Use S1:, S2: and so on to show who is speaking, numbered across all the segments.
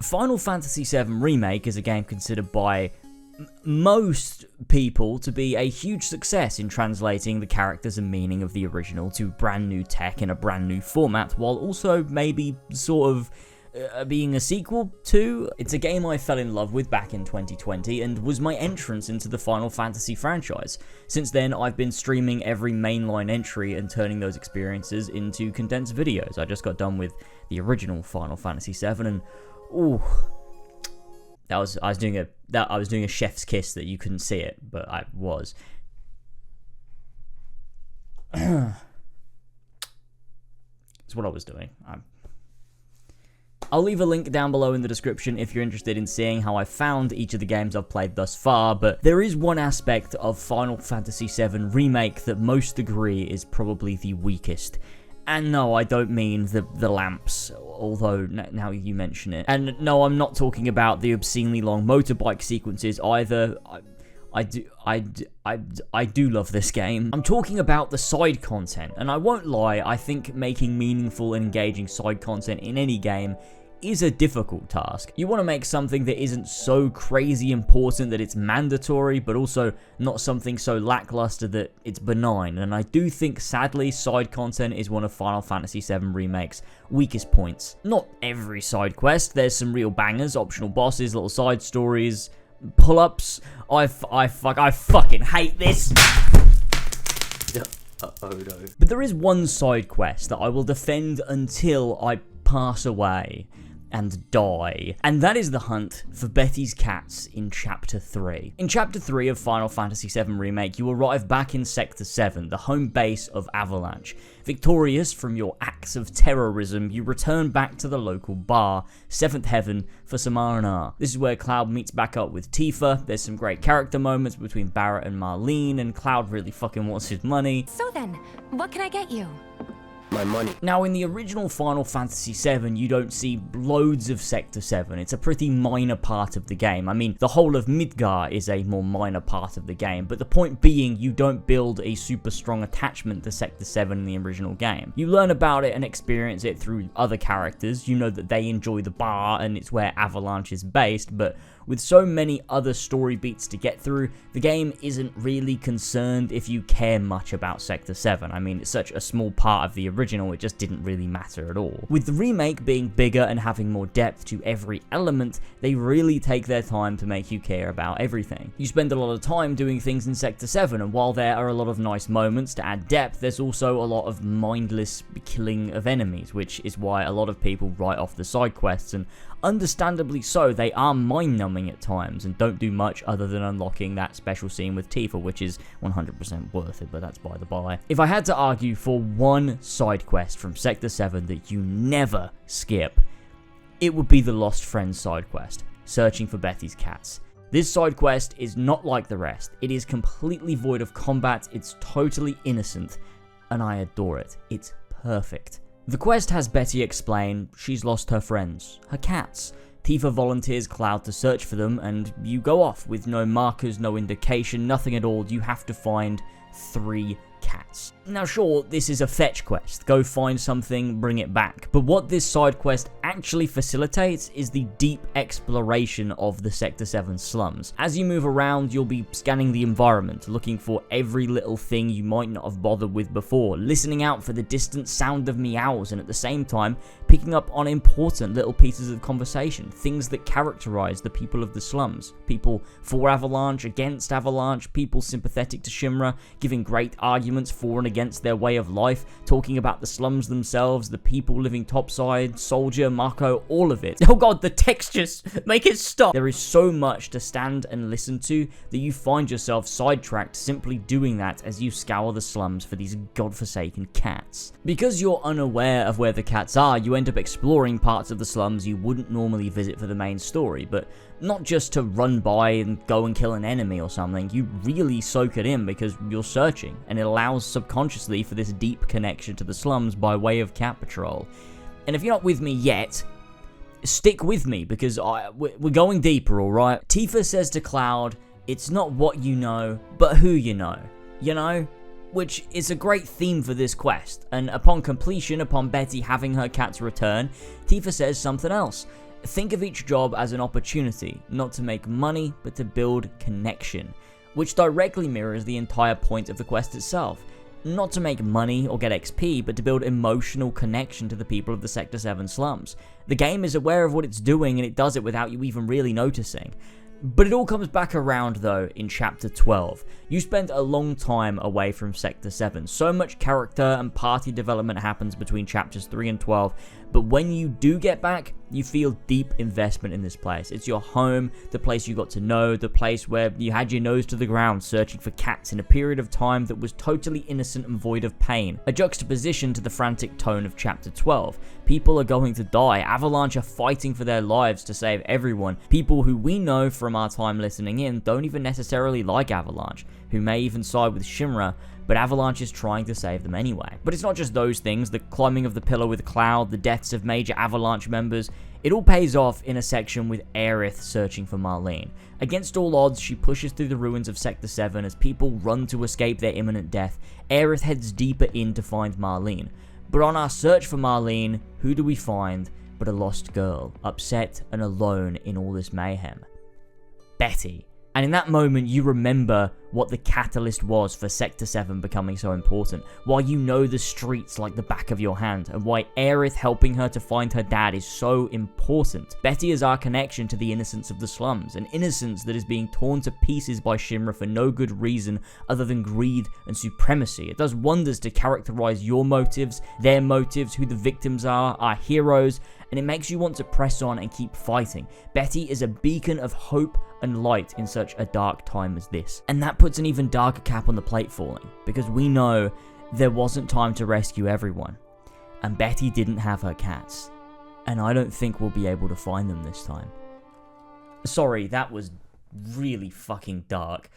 S1: Final Fantasy VII Remake is a game considered by most people to be a huge success in translating the characters and meaning of the original to brand new tech in a brand new format, while also maybe sort of being a sequel to. It's a game I fell in love with back in 2020 and was my entrance into the Final Fantasy franchise. Since then, I've been streaming every mainline entry and turning those experiences into condensed videos. I just got done with the original Final Fantasy VII, and ooh, I was doing a chef's kiss that you couldn't see it, but I was. It's what I was doing. I'll leave a link down below in the description if you're interested in seeing how I found each of the games I've played thus far, but there is one aspect of Final Fantasy VII Remake that most agree is probably the weakest. And no, I don't mean the lamps, although now you mention it. And no, I'm not talking about the obscenely long motorbike sequences either. I do love this game. I'm talking about the side content, and I won't lie, I think making meaningful and engaging side content in any game is a difficult task. You want to make something that isn't so crazy important that it's mandatory, but also not something so lackluster that it's benign, and I do think, sadly, side content is one of Final Fantasy VII Remake's weakest points. Not every side quest, there's some real bangers, optional bosses, little side stories, pull-ups. I fucking hate this. Oh no. But there is one side quest that I will defend until I pass away and die, and that is the hunt for Betty's cats in Chapter 3. In Chapter 3 of Final Fantasy VII Remake, you arrive back in Sector 7, the home base of Avalanche. Victorious from your acts of terrorism, you return back to the local bar, Seventh Heaven, for some R&R. This is where Cloud meets back up with Tifa. There's some great character moments between Barrett and Marlene, and Cloud really fucking wants his money.
S2: So then, what can I get you?
S3: My money.
S1: Now, in the original Final Fantasy VII, you don't see loads of Sector 7. It's a pretty minor part of the game. I mean, the whole of Midgar is a more minor part of the game, but the point being, you don't build a super strong attachment to Sector 7 in the original game. You learn about it and experience it through other characters. You know that they enjoy the bar, and it's where Avalanche is based, but with so many other story beats to get through, the game isn't really concerned if you care much about Sector 7. I mean, it's such a small part of the original, it just didn't really matter at all. With the remake being bigger and having more depth to every element, they really take their time to make you care about everything. You spend a lot of time doing things in Sector 7, and while there are a lot of nice moments to add depth, there's also a lot of mindless killing of enemies, which is why a lot of people write off the side quests, and understandably so. They are mind-numbing at times and don't do much other than unlocking that special scene with Tifa, which is 100% worth it, but that's by the by. If I had to argue for one side quest from Sector 7 that you never skip, it would be the Lost Friends side quest, searching for Betty's cats. This side quest is not like the rest. It is completely void of combat, it's totally innocent, and I adore it. It's perfect. The quest has Betty explain she's lost her friends, her cats. Tifa volunteers Cloud to search for them, and you go off with no markers, no indication, nothing at all. You have to find 3 cats. Now sure, this is a fetch quest, go find something, bring it back, but what this side quest actually facilitates is the deep exploration of the Sector 7 slums. As you move around, you'll be scanning the environment, looking for every little thing you might not have bothered with before, listening out for the distant sound of meows, and at the same time, picking up on important little pieces of conversation, things that characterize the people of the slums. People for Avalanche, against Avalanche, people sympathetic to Shinra, giving great arguments for and against their way of life, talking about the slums themselves, the people living topside, Soldier, Mako, all of it. Oh god, the textures! Make it stop! There is so much to stand and listen to that you find yourself sidetracked simply doing that as you scour the slums for these godforsaken cats. Because you're unaware of where the cats are, you end up exploring parts of the slums you wouldn't normally visit for the main story, but not just to run by and go and kill an enemy or something. You really soak it in because you're searching, and it allows subconsciously for this deep connection to the slums by way of cat patrol. And if you're not with me yet, stick with me because we're going deeper, alright? Tifa says to Cloud, it's not what you know, but who you know? Which is a great theme for this quest, and upon completion, upon Betty having her cats return, Tifa says something else. Think of each job as an opportunity, not to make money, but to build connection, which directly mirrors the entire point of the quest itself. Not to make money or get XP, but to build emotional connection to the people of the Sector 7 slums. The game is aware of what it's doing, and it does it without you even really noticing. But it all comes back around though in Chapter 12. You spend a long time away from Sector 7. So much character and party development happens between Chapters 3 and 12, but when you do get back, you feel deep investment in this place. It's your home, the place you got to know, the place where you had your nose to the ground searching for cats in a period of time that was totally innocent and void of pain. A juxtaposition to the frantic tone of Chapter 12. People are going to die. Avalanche are fighting for their lives to save everyone. People who we know from our time listening in don't even necessarily like Avalanche, who may even side with Shinra, but Avalanche is trying to save them anyway. But it's not just those things, the climbing of the pillar with Cloud, the deaths of major Avalanche members, it all pays off in a section with Aerith searching for Marlene. Against all odds, she pushes through the ruins of Sector 7 as people run to escape their imminent death. Aerith heads deeper in to find Marlene. But on our search for Marlene, who do we find but a lost girl, upset and alone in all this mayhem? Betty. And in that moment, you remember what the catalyst was for Sector 7 becoming so important, why you know the streets like the back of your hand, and why Aerith helping her to find her dad is so important. Betty is our connection to the innocence of the slums, an innocence that is being torn to pieces by Shinra for no good reason other than greed and supremacy. It does wonders to characterize your motives, their motives, who the victims are, our heroes, and it makes you want to press on and keep fighting. Betty is a beacon of hope and light in such a dark time as this. And that puts an even darker cap on the plate falling, because we know there wasn't time to rescue everyone, and Betty didn't have her cats, and I don't think we'll be able to find them this time. Sorry, that was really fucking dark,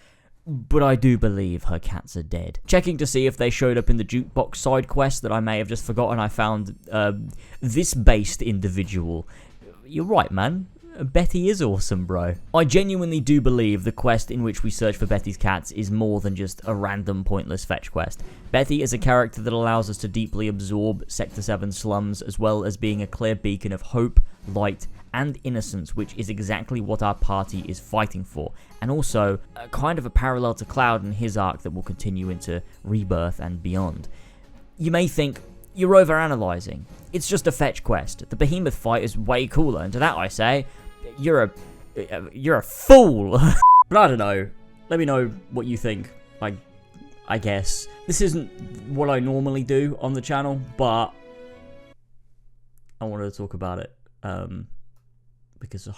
S1: but I do believe her cats are dead. Checking to see if they showed up in the jukebox side quest that I may have just forgotten, I found this based individual. You're right, man. Betty is awesome, bro. I genuinely do believe the quest in which we search for Betty's cats is more than just a random pointless fetch quest. Betty is a character that allows us to deeply absorb Sector 7 slums, as well as being a clear beacon of hope, light, and innocence, which is exactly what our party is fighting for. And also, kind of a parallel to Cloud and his arc that will continue into Rebirth and beyond. You may think, you're overanalyzing. It's just a fetch quest. The behemoth fight is way cooler, and to that I say, you're a fool. But I don't know. Let me know what you think. I guess. This isn't what I normally do on the channel, but I wanted to talk about it. Because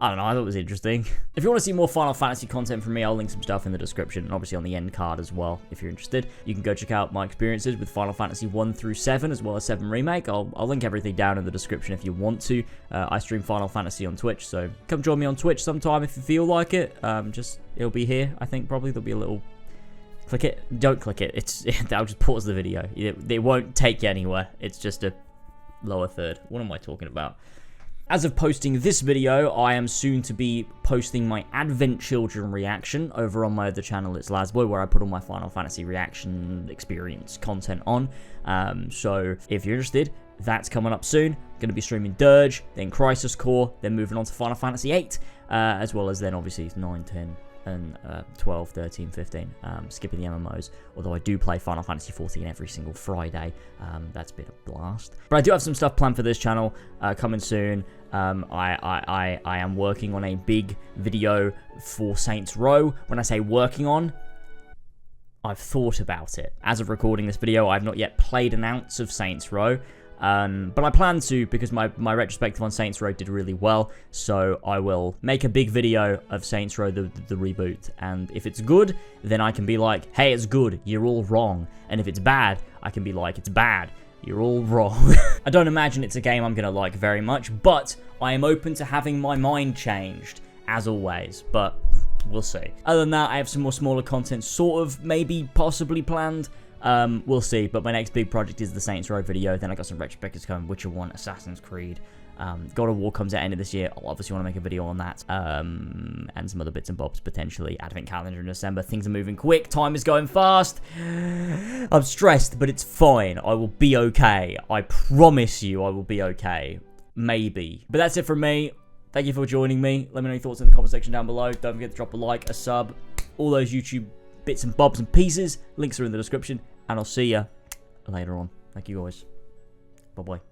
S1: I don't know, I thought it was interesting. If you want to see more Final Fantasy content from me, I'll link some stuff in the description, and obviously on the end card as well, if you're interested. You can go check out my experiences with Final Fantasy 1 through 7, as well as 7 Remake. I'll link everything down in the description if you want to. I stream Final Fantasy on Twitch, so come join me on Twitch sometime if you feel like it. It'll be here, I think, probably. There'll be a little... Click it. Don't click it. I'll just pause the video. It won't take you anywhere. It's just a lower third. What am I talking about? As of posting this video, I am soon to be posting my Advent Children reaction over on my other channel, it's LazerzZ, where I put all my Final Fantasy reaction experience content on. So if you're interested, that's coming up soon. Going to be streaming Dirge, then Crisis Core, then moving on to Final Fantasy 8, as well as then obviously 9, 10, and 12, 13, 15, skipping the MMOs, although I do play Final Fantasy 14 every single Friday. That's been a blast. But I do have some stuff planned for this channel coming soon. I am working on a big video for Saints Row. When I say working on, I've thought about it. As of recording this video, I've not yet played an ounce of Saints Row. But I plan to, because my retrospective on Saints Row did really well, so I will make a big video of Saints Row, the reboot, and if it's good, then I can be like, hey, it's good, you're all wrong, and if it's bad, I can be like, it's bad, you're all wrong. I don't imagine it's a game I'm going to like very much, but I am open to having my mind changed, as always, but we'll see. Other than that, I have some more smaller content sort of, maybe, possibly planned. We'll see, but my next big project is the Saints Row video. Then I got some retrospectives coming, Witcher 1, Assassin's Creed, God of War comes at the end of this year. I'll obviously want to make a video on that, and some other bits and bobs potentially. Advent calendar in December. Things are moving quick. Time is going fast. I'm stressed, but it's fine. I will be okay. I promise you I will be okay. maybe. But that's it from me. Thank you for joining me. Let me know your thoughts in the comment section down below. Don't forget to drop a like, a sub, all those YouTube bits and bobs and pieces. Links are in the description. And I'll see you later on. Thank you guys. Bye-bye.